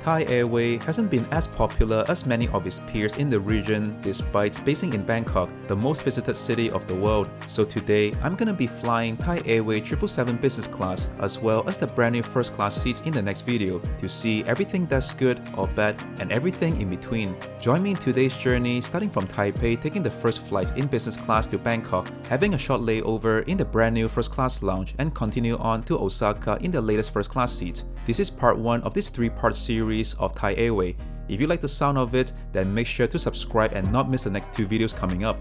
Thai Airway hasn't been as popular as many of its peers in the region despite basing in Bangkok, the most visited city of the world. So today, I'm gonna be flying Thai Airway 777 business class as well as the brand new first class seats in the next video to see everything that's good or bad and everything in between. Join me in today's journey starting from Taipei, taking the first flight in business class to Bangkok, having a short layover in the brand new first class lounge and continue on to Osaka in the latest first class seats. This is part 1 of this 3-part series of Thai Airway. If you like the sound of it, then make sure to subscribe and not miss the next 2 videos coming up.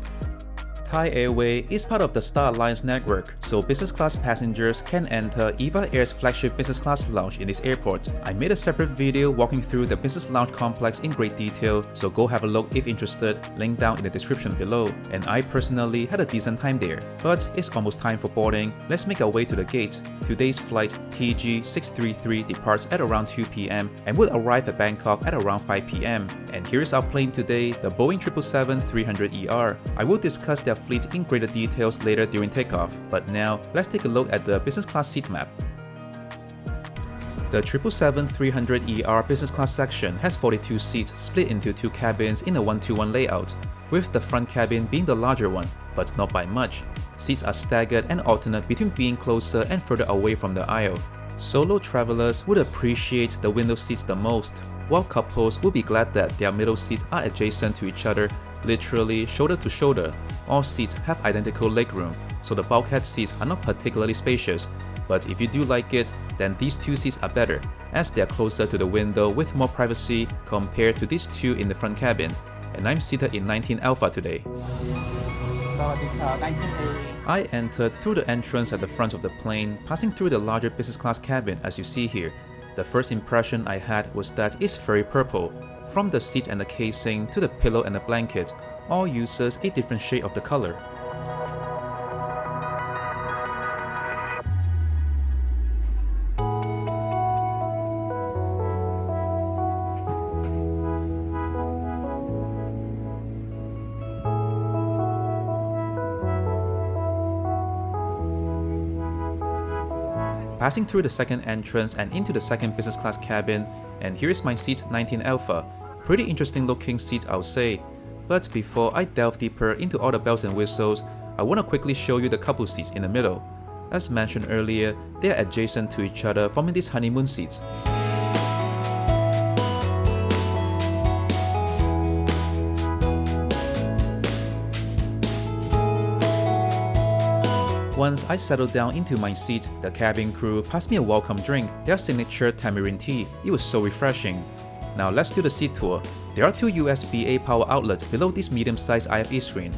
Thai Airway is part of the Star Alliance network, so business class passengers can enter EVA Air's flagship business class lounge in this airport. I made a separate video walking through the business lounge complex in great detail, so go have a look if interested, link down in the description below. And I personally had a decent time there. But it's almost time for boarding, let's make our way to the gate. Today's flight TG633 departs at around 2 PM and will arrive at Bangkok at around 5 PM. And here's our plane today, the Boeing 777-300ER. I will discuss their fleet in greater details later during takeoff, but now let's take a look at the business class seat map. The 777-300ER business class section has 42 seats split into 2 cabins in a 1-to-1 layout, with the front cabin being the larger one, but not by much. Seats are staggered and alternate between being closer and further away from the aisle. Solo travelers would appreciate the window seats the most, while couples will be glad that their middle seats are adjacent to each other, literally shoulder to shoulder. All seats have identical legroom, so the bulkhead seats are not particularly spacious. But if you do like it, then these 2 seats are better, as they are closer to the window with more privacy compared to these 2 in the front cabin. And I'm seated in 19 Alpha today. I entered through the entrance at the front of the plane, passing through the larger business class cabin as you see here. The first impression I had was that it's very purple. From the seats and the casing to the pillow and the blanket, all uses a different shade of the color. Passing through the second entrance and into the second business class cabin, and here is my seat 19 Alpha. Pretty interesting looking seat I'll say. But before I delve deeper into all the bells and whistles, I want to quickly show you the couple seats in the middle. As mentioned earlier, they are adjacent to each other, forming these honeymoon seats. Once I settled down into my seat, the cabin crew passed me a welcome drink, their signature tamarind tea. It was so refreshing. Now let's do the seat tour. There are 2 USB-A power outlets below this medium-sized IFE screen.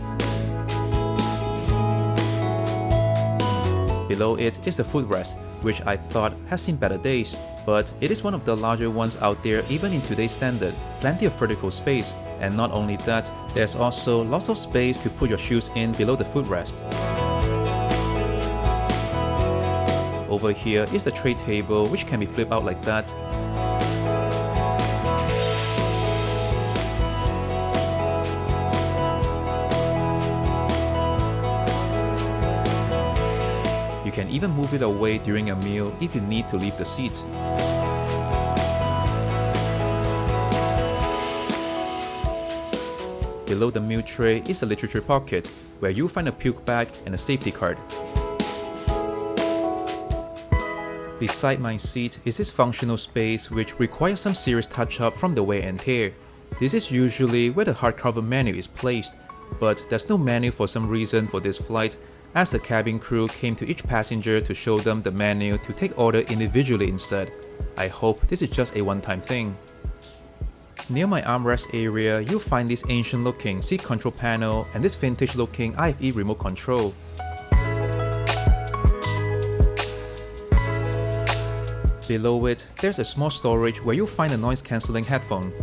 Below it is the footrest, which I thought has seen better days. But it is one of the larger ones out there even in today's standard. Plenty of vertical space, and not only that, there's also lots of space to put your shoes in below the footrest. Over here is the tray table, which can be flipped out like that. You can even move it away during a meal if you need to leave the seat. Below the meal tray is a literature pocket, where you'll find a puke bag and a safety card. Beside my seat is this functional space which requires some serious touch-up from the wear and tear. This is usually where the hardcover menu is placed, but there's no menu for some reason for this flight, as the cabin crew came to each passenger to show them the menu to take order individually instead. I hope this is just a one-time thing. Near my armrest area, you'll find this ancient-looking seat control panel and this vintage-looking IFE remote control. Below it, there's a small storage where you'll find a noise-cancelling headphone.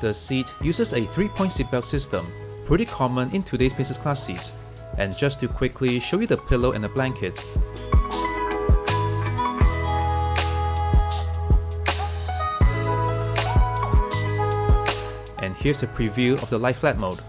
The seat uses a 3-point seatbelt system, pretty common in today's business class seats. And just to quickly show you the pillow and the blanket. And here's a preview of the lie flat mode.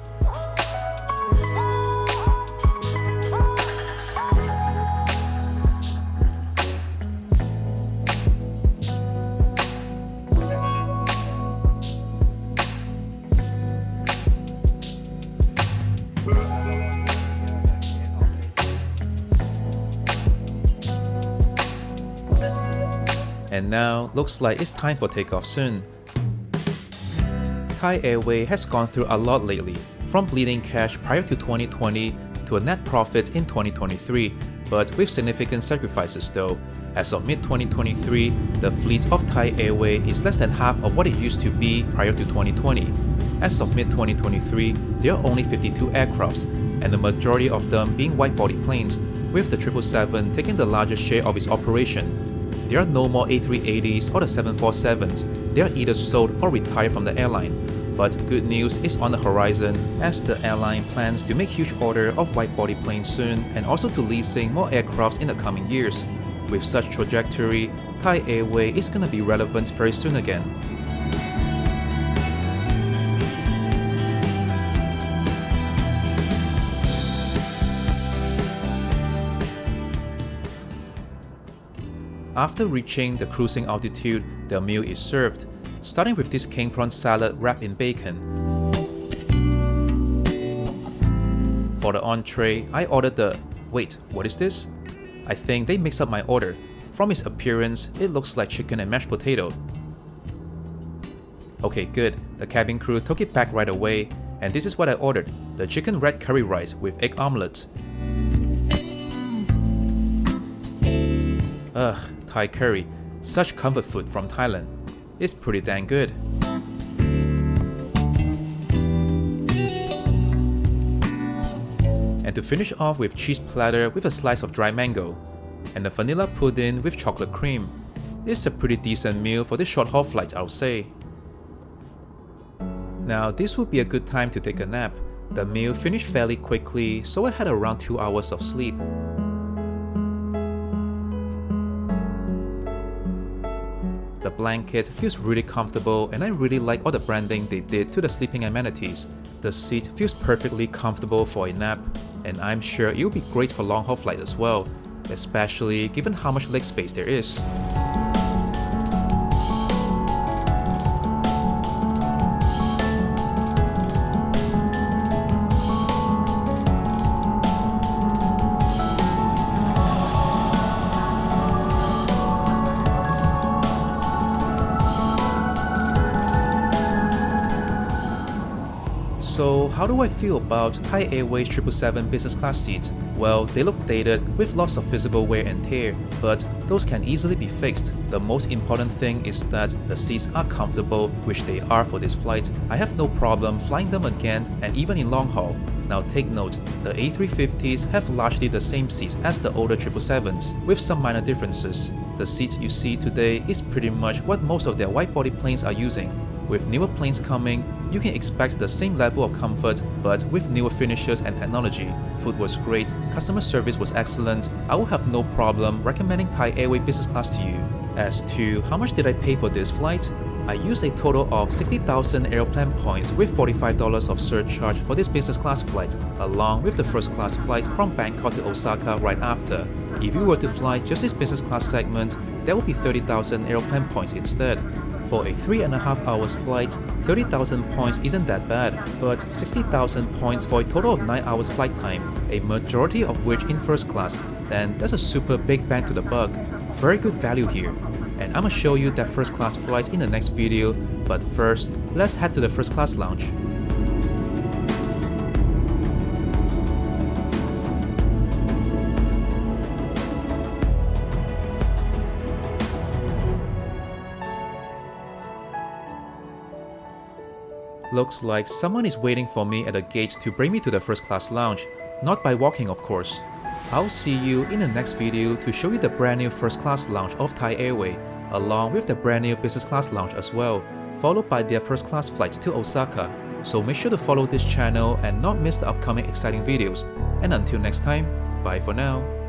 And now, looks like it's time for takeoff soon. Thai Airway has gone through a lot lately, from bleeding cash prior to 2020 to a net profit in 2023, but with significant sacrifices though. As of mid-2023, the fleet of Thai Airway is less than half of what it used to be prior to 2020. As of mid-2023, there are only 52 aircrafts, and the majority of them being wide-body planes, with the 777 taking the largest share of its operation. There are no more A380s or the 747s. They are either sold or retired from the airline. But good news is on the horizon, as the airline plans to make huge order of wide-body planes soon and also to leasing more aircrafts in the coming years. With such trajectory, Thai Airway is gonna be relevant very soon again. After reaching the cruising altitude, the meal is served, starting with this king prawn salad wrapped in bacon. For the entree, I ordered the… wait, what is this? I think they mixed up my order. From its appearance, it looks like chicken and mashed potato. Okay, good. The cabin crew took it back right away, and this is what I ordered, the chicken red curry rice with egg omelette. Ugh, Thai curry, such comfort food from Thailand. It's pretty dang good. And to finish off with cheese platter with a slice of dry mango, and a vanilla pudding with chocolate cream. It's a pretty decent meal for this short haul flight, I'll say. Now this would be a good time to take a nap. The meal finished fairly quickly, so I had around 2 hours of sleep. The blanket feels really comfortable and I really like all the branding they did to the sleeping amenities. The seat feels perfectly comfortable for a nap, and I'm sure it will be great for long haul flight as well, especially given how much leg space there is. So how do I feel about Thai Airways 777 business class seats? Well, they look dated with lots of visible wear and tear, but those can easily be fixed. The most important thing is that the seats are comfortable, which they are for this flight. I have no problem flying them again and even in long haul. Now take note, the A350s have largely the same seats as the older 777s, with some minor differences. The seat you see today is pretty much what most of their wide-body planes are using. With newer planes coming, you can expect the same level of comfort, but with newer finishes and technology. Food was great, customer service was excellent. I will have no problem recommending Thai Airway business class to you. As to how much did I pay for this flight? I used a total of 60,000 aeroplan points with $45 of surcharge for this business class flight, along with the first class flight from Bangkok to Osaka right after. If you were to fly just this business class segment, there would be 30,000 aeroplan points instead. For a 3.5 hours flight, 30,000 points isn't that bad, but 60,000 points for a total of 9 hours flight time, a majority of which in first class, then that's a super big bang to the buck. Very good value here. And I'ma show you that first class flight in the next video, but first, let's head to the first class lounge. Looks like someone is waiting for me at the gate to bring me to the first class lounge, not by walking of course. I'll see you in the next video to show you the brand new first class lounge of Thai Airway, along with the brand new business class lounge as well, followed by their first class flight to Osaka. So make sure to follow this channel and not miss the upcoming exciting videos. And until next time, bye for now.